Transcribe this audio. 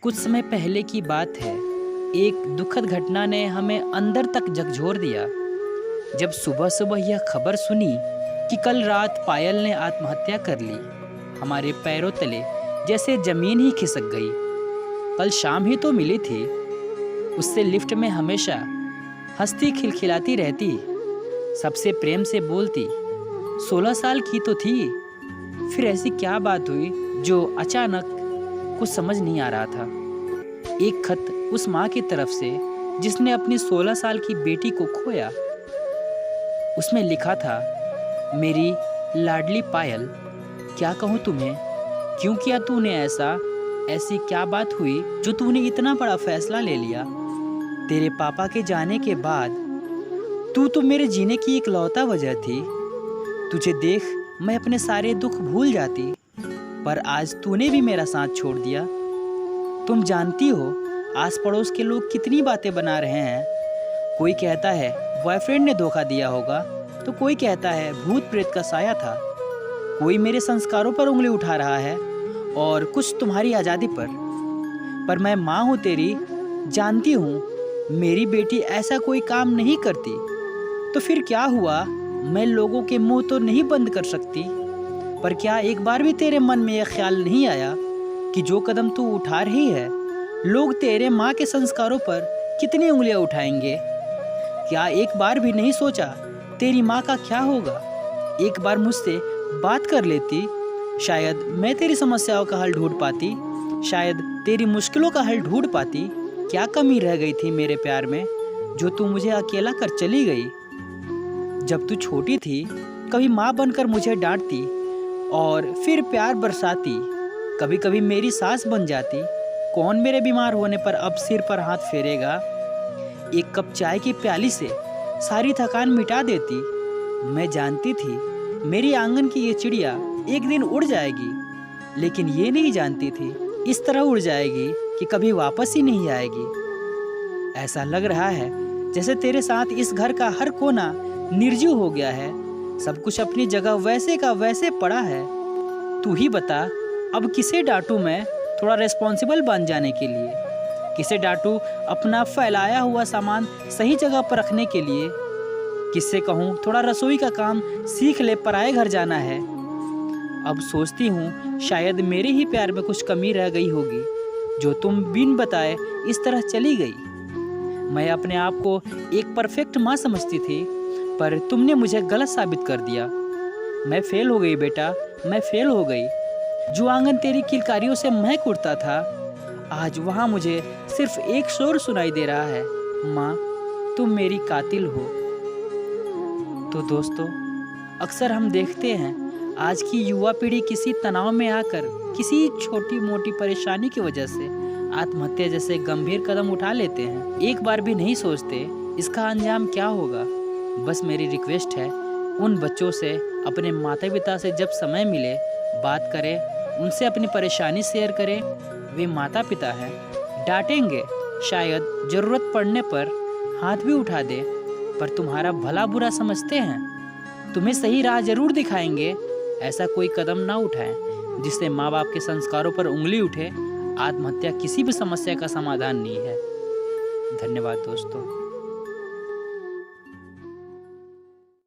कुछ समय पहले की बात है। एक दुखद घटना ने हमें अंदर तक झकझोर दिया। जब सुबह सुबह यह खबर सुनी कि कल रात पायल ने आत्महत्या कर ली, हमारे पैरों तले जैसे जमीन ही खिसक गई। कल शाम ही तो मिली थी, उससे लिफ्ट में हमेशा हंसती खिलखिलाती रहती, सबसे प्रेम से बोलती। 16 साल की तो थी। फिर ऐसी क्या बात हुई जो अचानक कुछ समझ नहीं आ रहा था। एक खत उस माँ की तरफ से जिसने अपनी 16 साल की बेटी को खोया। उसमें लिखा था, मेरी लाडली पायल, क्या कहूँ तुम्हें, क्यों किया तूने ऐसा? ऐसी क्या बात हुई जो तूने इतना बड़ा फैसला ले लिया? तेरे पापा के जाने के बाद तू तो मेरे जीने की इकलौता वजह थी। तुझे देख मैं अपने सारे दुख भूल जाती, पर आज तूने भी मेरा साथ छोड़ दिया। तुम जानती हो आस पड़ोस के लोग कितनी बातें बना रहे हैं। कोई कहता है बॉयफ्रेंड ने धोखा दिया होगा, तो कोई कहता है भूत प्रेत का साया था। कोई मेरे संस्कारों पर उंगली उठा रहा है और कुछ तुम्हारी आज़ादी पर मैं माँ हूँ तेरी, जानती हूँ मेरी बेटी ऐसा कोई काम नहीं करती। तो फिर क्या हुआ? मैं लोगों के मुंह तो नहीं बंद कर सकती, पर क्या एक बार भी तेरे मन में यह ख्याल नहीं आया कि जो कदम तू उठा रही है, लोग तेरे माँ के संस्कारों पर कितनी उंगलियां उठाएंगे? क्या एक बार भी नहीं सोचा तेरी माँ का क्या होगा? एक बार मुझसे बात कर लेती, शायद मैं तेरी समस्याओं का हल ढूंढ पाती, शायद तेरी मुश्किलों का हल ढूंढ पाती। क्या कमी रह गई थी मेरे प्यार में जो तू मुझे अकेला कर चली गई? जब तू छोटी थी, कभी माँ बनकर मुझे डांटती और फिर प्यार बरसाती, कभी कभी मेरी सास बन जाती। कौन मेरे बीमार होने पर अब सिर पर हाथ फेरेगा? एक कप चाय की प्याली से सारी थकान मिटा देती। मैं जानती थी मेरी आंगन की ये चिड़िया एक दिन उड़ जाएगी, लेकिन ये नहीं जानती थी इस तरह उड़ जाएगी कि कभी वापस ही नहीं आएगी। ऐसा लग रहा है जैसे तेरे साथ इस घर का हर कोना निर्जीव हो गया है, सब कुछ अपनी जगह वैसे का वैसे पड़ा है। तू ही बता, अब किसे डांटूं मैं थोड़ा रिस्पॉन्सिबल बन जाने के लिए? किसे डांटूं अपना फैलाया हुआ सामान सही जगह पर रखने के लिए? किससे कहूँ थोड़ा रसोई का काम सीख ले, पराए घर जाना है? अब सोचती हूँ शायद मेरे ही प्यार में कुछ कमी रह गई होगी, जो तुम बिन बताए इस तरह चली गई। मैं अपने आप को एक परफेक्ट माँ समझती थी, पर तुमने मुझे गलत साबित कर दिया। मैं फेल हो गई बेटा, मैं फेल हो गई। जो आंगन तेरी किलकारियों से महक उठता था, आज वहाँ मुझे सिर्फ एक शोर सुनाई दे रहा है, माँ तुम मेरी कातिल हो। तो दोस्तों, अक्सर हम देखते हैं आज की युवा पीढ़ी किसी तनाव में आकर किसी छोटी मोटी परेशानी की वजह से आत्महत्या जैसे गंभीर कदम उठा लेते हैं। एक बार भी नहीं सोचते इसका अंजाम क्या होगा। बस मेरी रिक्वेस्ट है उन बच्चों से, अपने माता पिता से जब समय मिले बात करें, उनसे अपनी परेशानी शेयर करें। वे माता पिता हैं, डांटेंगे, शायद ज़रूरत पड़ने पर हाथ भी उठा दे, पर तुम्हारा भला बुरा समझते हैं, तुम्हें सही राह जरूर दिखाएंगे। ऐसा कोई कदम ना उठाएं जिससे माँ बाप के संस्कारों पर उंगली उठे। आत्महत्या किसी भी समस्या का समाधान नहीं है। धन्यवाद दोस्तों।